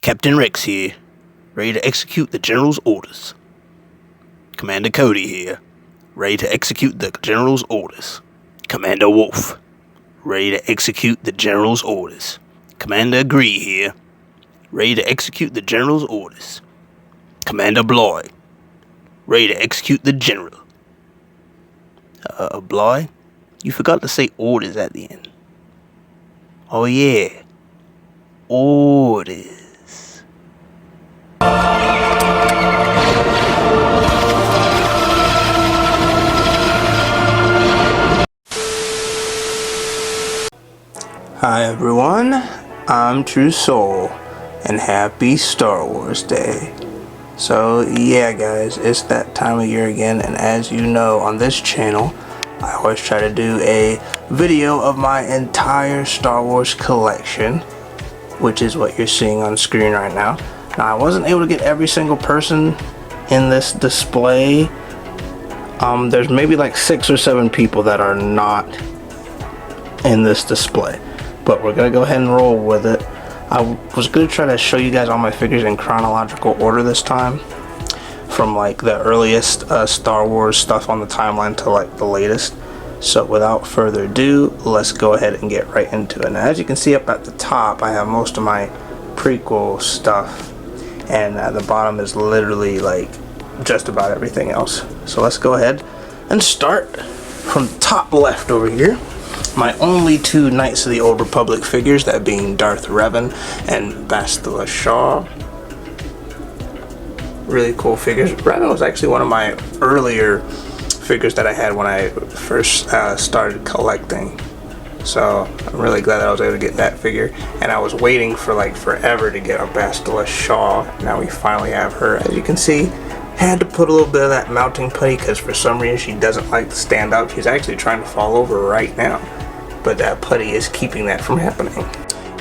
Captain Rex here, ready to execute the General's orders. Commander Cody here, ready to execute the General's orders. Commander Wolf, ready to execute the General's orders. Commander Agree here, ready to execute the General's orders. Commander Bloy, ready to execute the General. Bloy, you forgot to say orders at the end. Oh yeah, orders. Hi everyone, I'm True Soul, and happy Star Wars Day. So yeah guys, it's that time of year again, and as you know, on this channel I always try to do a video of my entire Star Wars collection, which is what you're seeing on screen right now. Now I wasn't able to get every single person in this display. There's maybe like 6 or 7 people that are not in this display, but we're gonna go ahead and roll with it. I was gonna try to show you guys all my figures in chronological order this time, from like the earliest Star Wars stuff on the timeline to like the latest. So without further ado, let's go ahead and get right into it. Now as you can see up at the top, I have most of my prequel stuff, and at the bottom is literally like just about everything else. So let's go ahead and start from the top left over here. My only 2 Knights of the Old Republic figures, that being Darth Revan and Bastila Shaw. Really cool figures. Revan was actually one of my earlier figures that I had when I first started collecting. So I'm really glad that I was able to get that figure. And I was waiting for like forever to get a Bastila Shaw. Now we finally have her. As you can see, had to put a little bit of that mounting putty because for some reason she doesn't like to stand up. She's actually trying to fall over right now, but that putty is keeping that from happening.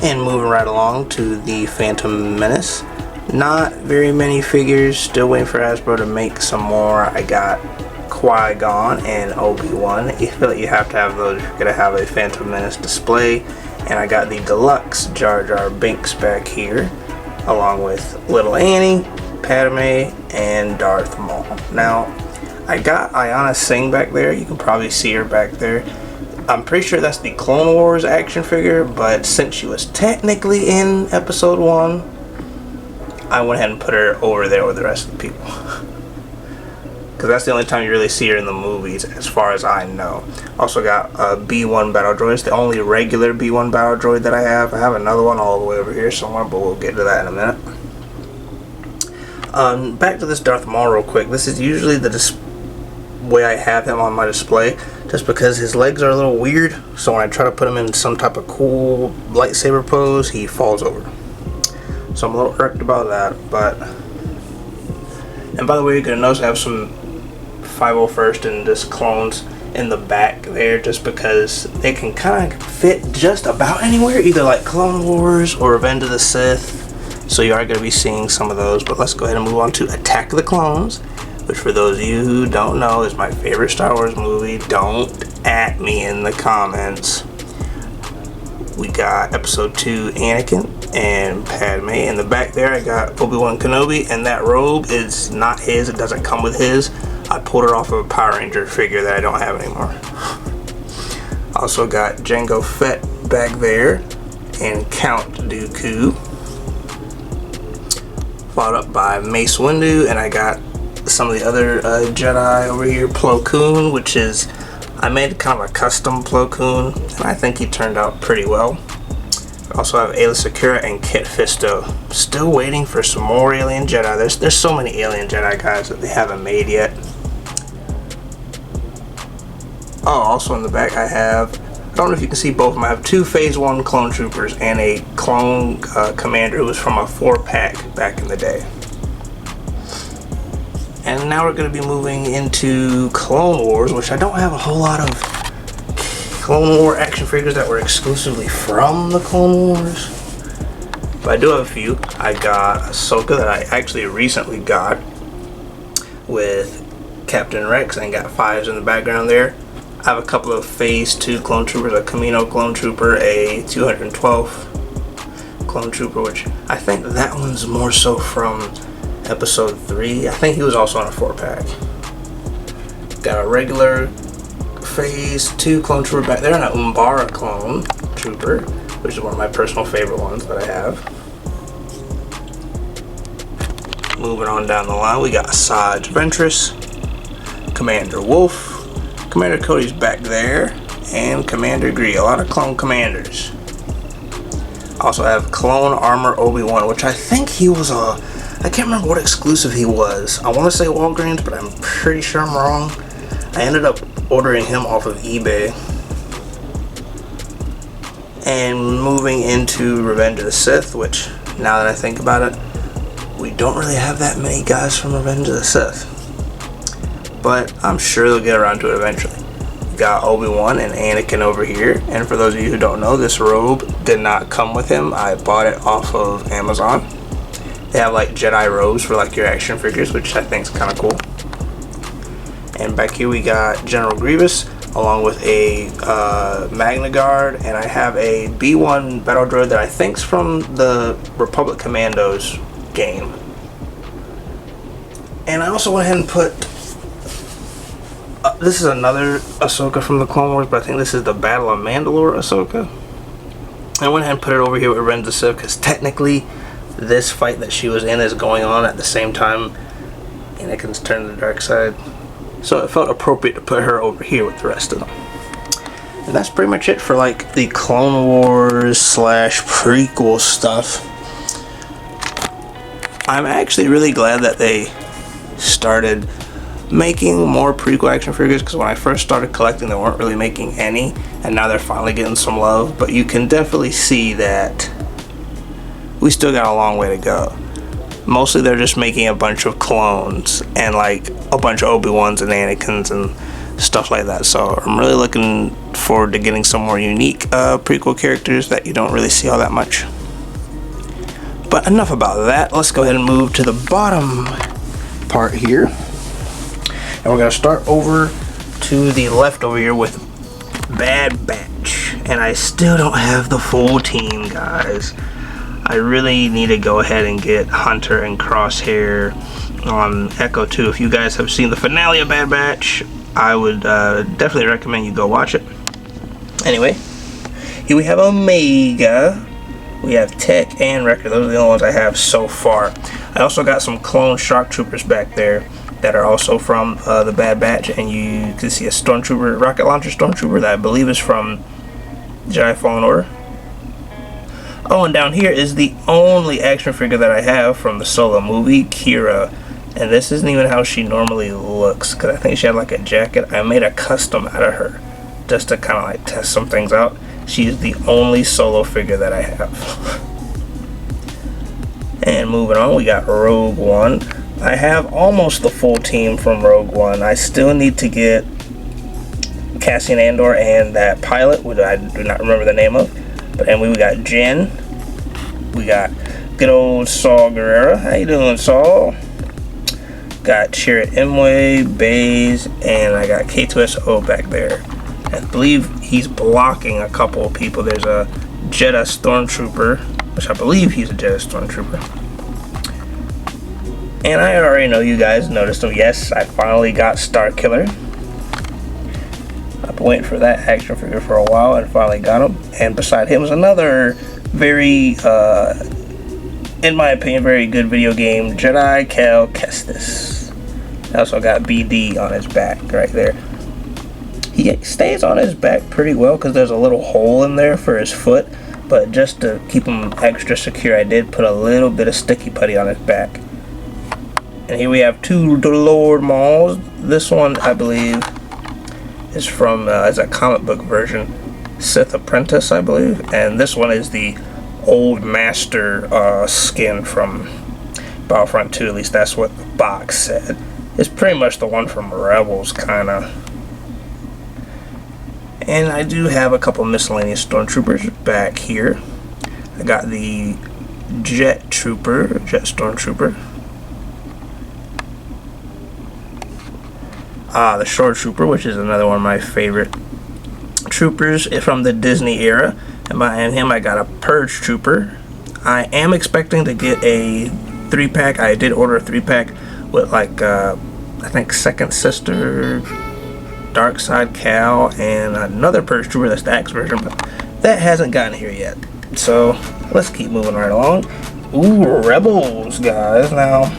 And moving right along to the Phantom Menace. Not very many figures, still waiting for Hasbro to make some more. I got Qui-Gon and Obi-Wan. You feel like you have to have those if you're gonna have a Phantom Menace display. And I got the deluxe Jar Jar Binks back here, along with Little Annie, Padme, and Darth Maul. Now, I got Ayanna Singh back there. You can probably see her back there. I'm pretty sure that's the Clone Wars action figure, but since she was technically in Episode 1, I went ahead and put her over there with the rest of the people. Because that's the only time you really see her in the movies, as far as I know. Also got a B1 Battle Droid. It's the only regular B1 Battle Droid that I have. I have another one all the way over here somewhere, but we'll get to that in a minute. Back to this Darth Maul real quick. This is usually the way I have him on my display, just because his legs are a little weird, so when I try to put him in some type of cool lightsaber pose, he falls over. So I'm a little irked about that. But, and by the way, you're gonna notice I have some 501st and just clones in the back there, just because they can kind of fit just about anywhere, either like Clone Wars or Revenge of the Sith. So you are going to be seeing some of those, but let's go ahead and move on to Attack of the Clones, which for those of you who don't know is my favorite Star Wars movie. Don't at me in the comments. We got Episode 2 Anakin and Padme. In the back there I got Obi-Wan Kenobi, and that robe is not his, it doesn't come with his. I pulled it off of a Power Ranger figure that I don't have anymore. Also got Jango Fett back there and Count Dooku, followed up by Mace Windu, and I got some of the other Jedi over here. Plo Koon, which is, I made kind of a custom Plo Koon, and I think he turned out pretty well. I also have Aayla Secura and Kit Fisto. Still waiting for some more Alien Jedi. There's so many Alien Jedi guys that they haven't made yet. Oh, also in the back I have, I don't know if you can see both of them. I have 2 Phase 1 clone troopers and a clone commander who was from a 4-pack back in the day. And now we're going to be moving into Clone Wars, which I don't have a whole lot of Clone War action figures that were exclusively from the Clone Wars. But I do have a few. I got Ahsoka that I actually recently got with Captain Rex, and got 5s in the background there. I have a couple of Phase 2 clone troopers, a Kamino clone trooper, a 212th clone trooper, which I think that one's more so from episode 3. I think he was also on a 4-pack. Got a regular phase 2 clone trooper back there, and an Umbara clone trooper, which is one of my personal favorite ones that I have. Moving on down the line, we got Asajj Ventress, Commander Wolf, Commander Cody's back there, and Commander Gree. A lot of clone commanders. Also have Clone Armor Obi-Wan, which I think he was I can't remember what exclusive he was. I want to say Walgreens, but I'm pretty sure I'm wrong. I ended up ordering him off of eBay. And moving into Revenge of the Sith, which, now that I think about it, we don't really have that many guys from Revenge of the Sith. But I'm sure they'll get around to it eventually. We got Obi-Wan and Anakin over here. And for those of you who don't know, this robe did not come with him. I bought it off of Amazon. They have like Jedi robes for like your action figures, which I think is kind of cool. And back here we got General Grievous, along with a Magna Guard, and I have a B-1 battle droid that I think's from the Republic Commandos game. And I also went ahead and put this is another Ahsoka from the Clone Wars, but I think this is the Battle of Mandalore Ahsoka. I went ahead and put it over here with Revenge of the Sith because technically this fight that she was in is going on at the same time Anakin's turned to the dark side. So it felt appropriate to put her over here with the rest of them. And that's pretty much it for like the Clone Wars / prequel stuff. I'm actually really glad that they started making more prequel action figures, because when I first started collecting they weren't really making any, and now they're finally getting some love. But you can definitely see that we still got a long way to go. Mostly they're just making a bunch of clones and like a bunch of Obi-Wans and Anakins and stuff like that. So I'm really looking forward to getting some more unique prequel characters that you don't really see all that much. But enough about that. Let's go ahead and move to the bottom part here. And we're going to start over to the left over here with Bad Batch. And I still don't have the full team, guys. I really need to go ahead and get Hunter and Crosshair on Echo 2. If you guys have seen the finale of Bad Batch, I would definitely recommend you go watch it. Anyway, here we have Omega. We have Tech and Wrecker. Those are the only ones I have so far. I also got some clone Shark Troopers back there that are also from the Bad Batch, and you can see a Stormtrooper, rocket launcher Stormtrooper that I believe is from Jedi Fallen Order. Oh, and down here is the only action figure that I have from the Solo movie, Kira. And this isn't even how she normally looks, because I think she had like a jacket. I made a custom out of her just to kind of like test some things out. She's the only Solo figure that I have. And moving on, we got Rogue One. I have almost the full team from Rogue One. I still need to get Cassian Andor and that pilot, which I do not remember the name of. But anyway, we got Jen. We got good old Saul Guerrera. How you doing, Saul? Got Chirrut Imwe, Baze, and I got K2SO back there. I believe he's blocking a couple of people. There's a Jedha Stormtrooper, which I believe he's a Jedha Stormtrooper. And I already know you guys noticed him. Yes, I finally got Starkiller. I've been waiting for that action figure for a while and finally got him. And beside him is another very, in my opinion, very good video game, Jedi Cal Kestis. I also got BD on his back right there. He stays on his back pretty well because there's a little hole in there for his foot. But just to keep him extra secure, I did put a little bit of sticky putty on his back. And here we have two Lord Mauls. This one, I believe, is from, it's a comic book version, Sith Apprentice, I believe. And this one is the Old Master skin from Battlefront 2, at least that's what the box said. It's pretty much the one from Rebels, kind of. And I do have a couple miscellaneous Stormtroopers back here. I got the Jet Stormtrooper. The Shore Trooper, which is another one of my favorite troopers from the Disney era. And behind him I got a Purge Trooper. I am expecting to get a 3-pack. I did order a 3-pack with like I think Second Sister, Darkside Cal, and another Purge Trooper. That's the Axe version, but that hasn't gotten here yet. So let's keep moving right along. Ooh, Rebels, guys. Now,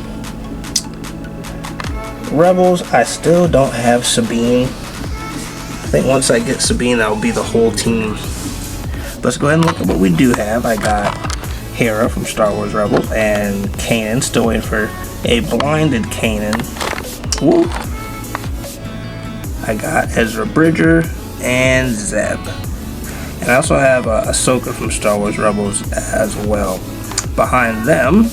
Rebels, I still don't have Sabine. I think once I get Sabine, that'll be the whole team. Let's go ahead and look at what we do have. I got Hera from Star Wars Rebels and Kanan. Still waiting for a blinded Kanan. Woo. I got Ezra Bridger and Zeb. And I also have Ahsoka from Star Wars Rebels as well. Behind them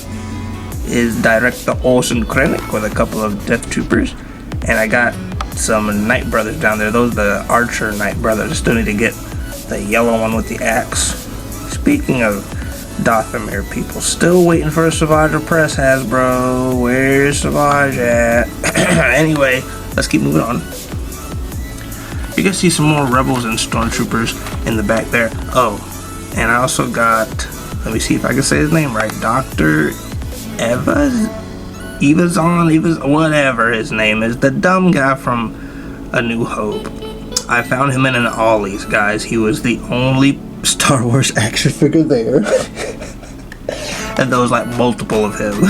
is Director Olsen Krennic with a couple of Death Troopers. And I got some Knight Brothers down there. Those are the Archer Knight Brothers. I still need to get the yellow one with the axe. Speaking of Dathomir people, still waiting for a Savage Press, Hasbro. Where's Savage at? Anyway, let's keep moving on. You can see some more Rebels and Stormtroopers in the back there. Oh, and I also got, let me see if I can say his name right, Dr. Evazan, whatever his name is, the dumb guy from A New Hope. I found him in an Ollie's, guys. He was the only Star Wars action figure there. And there was like multiple of him.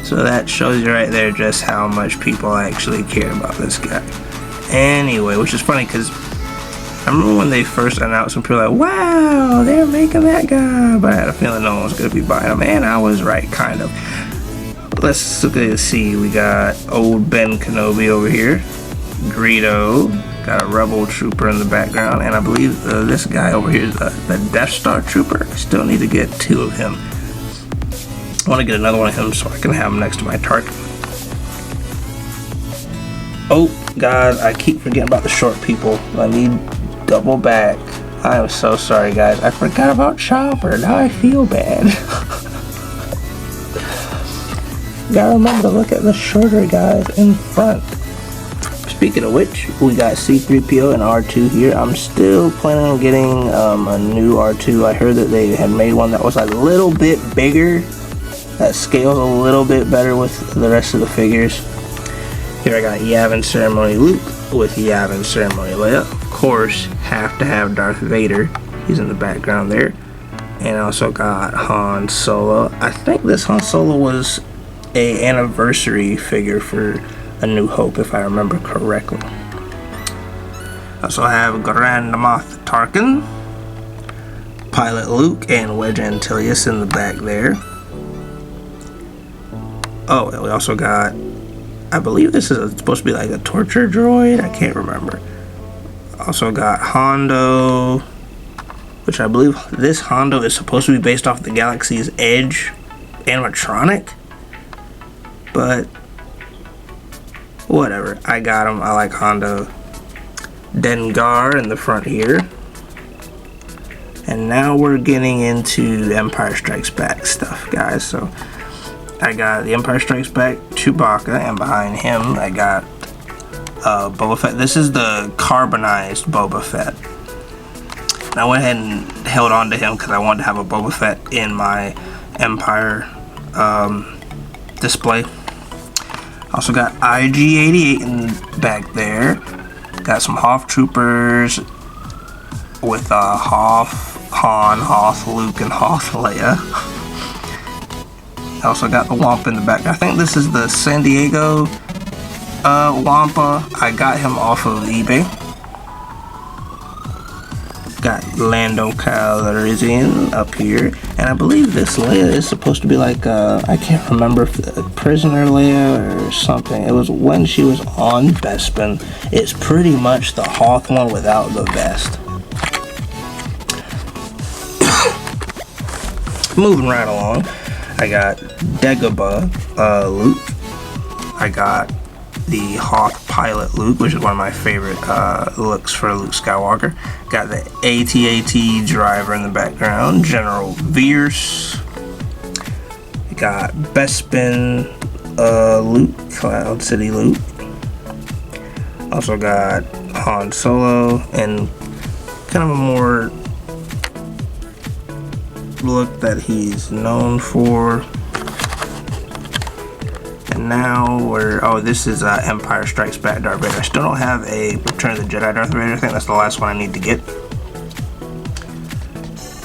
So that shows you right there just how much people actually care about this guy. Anyway, which is funny because I remember when they first announced him, people were like, wow, they're making that guy. But I had a feeling no one was going to be buying him. And I was right, kind of. Let's look at see. We got old Ben Kenobi over here. Greedo. Got a Rebel Trooper in the background. And I believe this guy over here is the Death Star Trooper. I still need to get 2 of him. I want to get another one of him so I can have him next to my Tarkin. Oh, guys, I keep forgetting about the short people. Let me double back. I am so sorry, guys. I forgot about Chopper. Now I feel bad. Gotta remember to look at the shorter guys in front. Speaking of which, we got C-3PO and R2 here. I'm still planning on getting a new R2. I heard that they had made one that was a little bit bigger, that scales a little bit better with the rest of the figures. Here I got Yavin Ceremony Luke with Yavin Ceremony Leia. Of course, have to have Darth Vader. He's in the background there. And I also got Han Solo. I think this Han Solo was an anniversary figure for A New Hope, if I remember correctly. I also have Grand Moff Tarkin, Pilot Luke, and Wedge Antilles in the back there. Oh, and we also got, I believe this is supposed to be like a torture droid. I can't remember. Also got Hondo, which I believe this Hondo is supposed to be based off the Galaxy's Edge animatronic. But whatever. I got him. I like Hondo. Dengar in the front here. And now we're getting into Empire Strikes Back stuff, guys. So I got the Empire Strikes Back Chewbacca, and behind him I got Boba Fett. This is the carbonized Boba Fett. And I went ahead and held on to him because I wanted to have a Boba Fett in my Empire display. Also got IG-88 in back there. Got some Hoth Troopers with Hoth, Han, Hoth, Luke, and Hoth Leia. I also got the Wampa in the back. I think this is the San Diego Wampa. I got him off of eBay. Got Lando Calrissian up here, and I believe this Leia is supposed to be like I can't remember if a prisoner Leia or something. It was when she was on Bespin. It's pretty much the Hoth one without the vest. Moving right along, I got Dagobah Luke. I got the Hoth Pilot Luke, which is one of my favorite looks for Luke Skywalker. Got the AT-AT driver in the background, General Veers. Got Bespin Luke, Cloud City Luke. Also got Han Solo, and kind of a more look that he's known for. And now this is Empire Strikes Back Darth Vader. I still don't have a Return of the Jedi Darth Vader. I think that's the last one I need to get.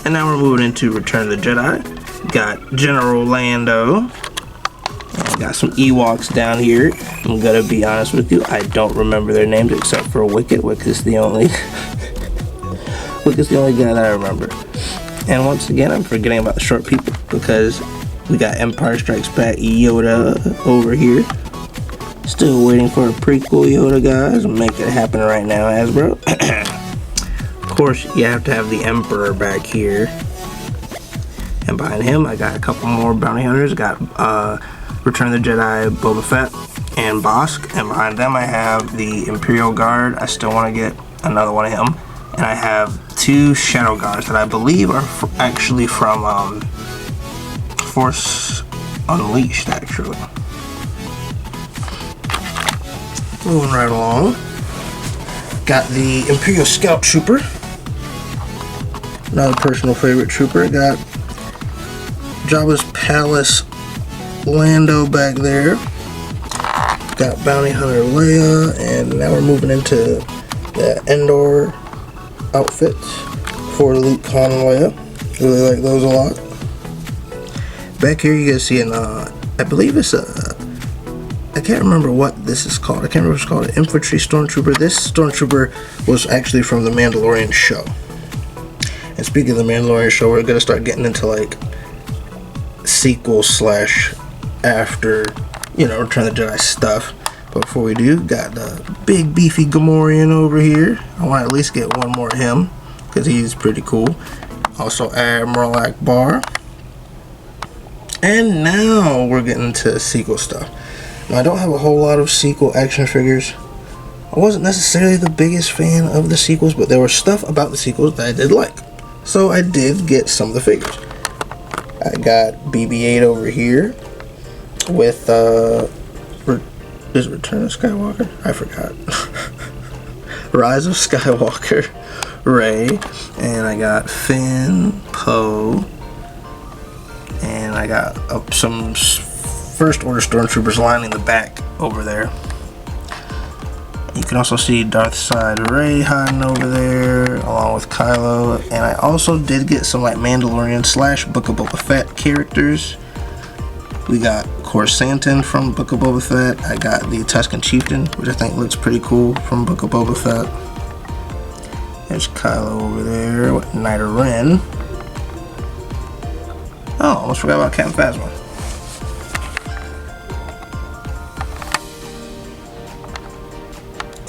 And now we're moving into Return of the Jedi. Got General Lando. And got some Ewoks down here. I'm gonna be honest with you, I don't remember their names except for Wicket. Wicket's the only Wicket's the only guy that I remember. And once again, I'm forgetting about the short people because we got Empire Strikes Back Yoda over here. Still waiting for a prequel Yoda, guys. Make it happen right now, Hasbro. Of course, you have to have the Emperor back here. And behind him, I got a couple more bounty hunters. I got Return of the Jedi Boba Fett and Bossk. And behind them, I have the Imperial Guard. I still want to get another one of him. And I have 2 Shadow Guards that I believe are actually from Force Unleashed, actually. Moving right along. Got the Imperial Scout Trooper. Another personal favorite trooper. Got Jabba's Palace Lando back there. Got Bounty Hunter Leia. And now we're moving into the Endor outfits for Luke, Han, and Leia. Really like those a lot. Back here you guys see I believe it's I can't remember what this is called. I can't remember what it's called. An infantry stormtrooper. This stormtrooper was actually from the Mandalorian show. And speaking of the Mandalorian show, we're gonna start getting into like sequel slash after, Return of the Jedi stuff. But before we do, got the big beefy Gamorrean over here. I want to at least get one more of him because he's pretty cool. Also Admiral Akbar. And now we're getting to sequel stuff. Now I don't have a whole lot of sequel action figures. I wasn't necessarily the biggest fan of the sequels, but there was stuff about the sequels that I did like. So I did get some of the figures. I got BB-8 over here with is it Return of Skywalker? I forgot. Rise of Skywalker, Rey, and I got Finn, Poe, and I got some First Order Stormtroopers lining the back over there. You can also see Darth Side Rey hiding over there, along with Kylo. And I also did get some like Mandalorian slash Book of Boba Fett characters. We got Coruscant from Book of Boba Fett. I got the Tusken Chieftain, which I think looks pretty cool from Book of Boba Fett. There's Kylo over there with Nyder Ren. Oh, almost forgot about Captain Phasma.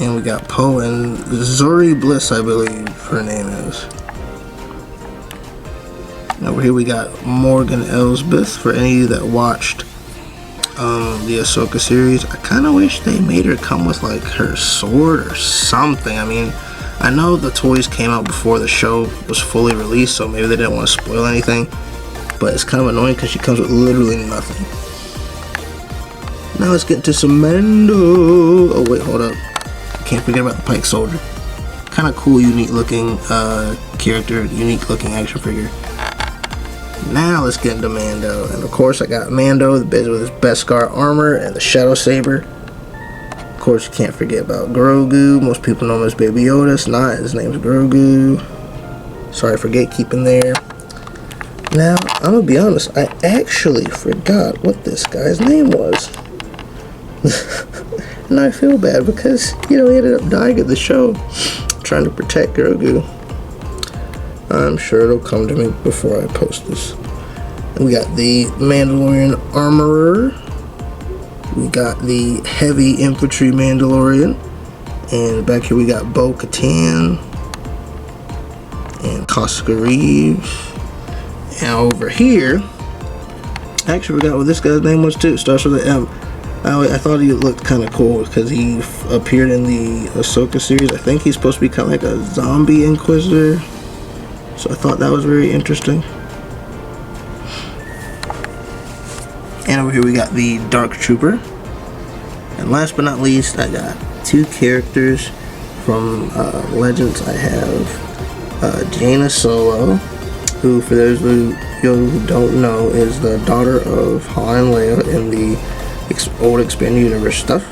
And we got Poe and Zuri Bliss, I believe her name is. And over here we got Morgan Elsbeth. For any of you that watched the Ahsoka series, I kind of wish they made her come with like her sword or something. I mean, I know the toys came out before the show was fully released, so maybe they didn't want to spoil anything. But it's kind of annoying because she comes with literally nothing. Now let's get into some Mando. Oh wait, hold up. Can't forget about the Pike Soldier. Kind of cool, unique looking character, unique looking action figure. Now let's get into Mando. And of course I got Mando, the bed with his Beskar armor and the Shadow Saber. Of course you can't forget about Grogu. Most people know him as Baby Yoda. It's not, his name's Grogu. Sorry for gatekeeping there. Now, I'm gonna be honest, I actually forgot what this guy's name was. And I feel bad because, he ended up dying at the show trying to protect Grogu. I'm sure it'll come to me before I post this. And we got the Mandalorian Armorer. We got the Heavy Infantry Mandalorian. And back here we got Bo-Katan and Koska Reeves. And over here, I actually forgot what this guy's name was too. It starts with an M. I thought he looked kind of cool because he appeared in the Ahsoka series. I think he's supposed to be kind of like a zombie inquisitor. So I thought that was very interesting. And over here we got the Dark Trooper. And last but not least, I got 2 characters from Legends. I have Jaina Solo, who, for those who you don't know, is the daughter of Han and Leia in the old Expanded Universe stuff.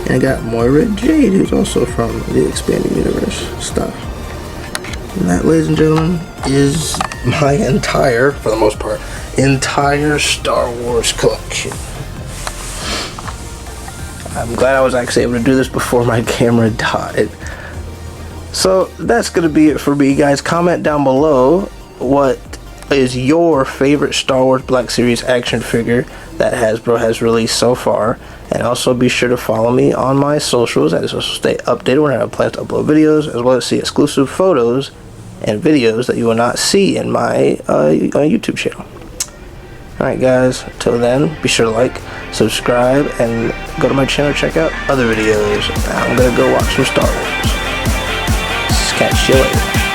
And I got Moira Jade, who's also from the Expanded Universe stuff. And that, ladies and gentlemen, is my entire, for the most part, entire Star Wars collection. I'm glad I was actually able to do this before my camera died. So that's going to be it for me, guys. Comment down below what is your favorite Star Wars Black Series action figure that Hasbro has released so far. And also be sure to follow me on my socials. I just also stay updated when I have plans to upload videos, as well as see exclusive photos and videos that you will not see in my YouTube channel. Alright guys, till then, be sure to like, subscribe, and go to my channel to check out other videos. Now I'm gonna go watch some Star Wars. Catch you later.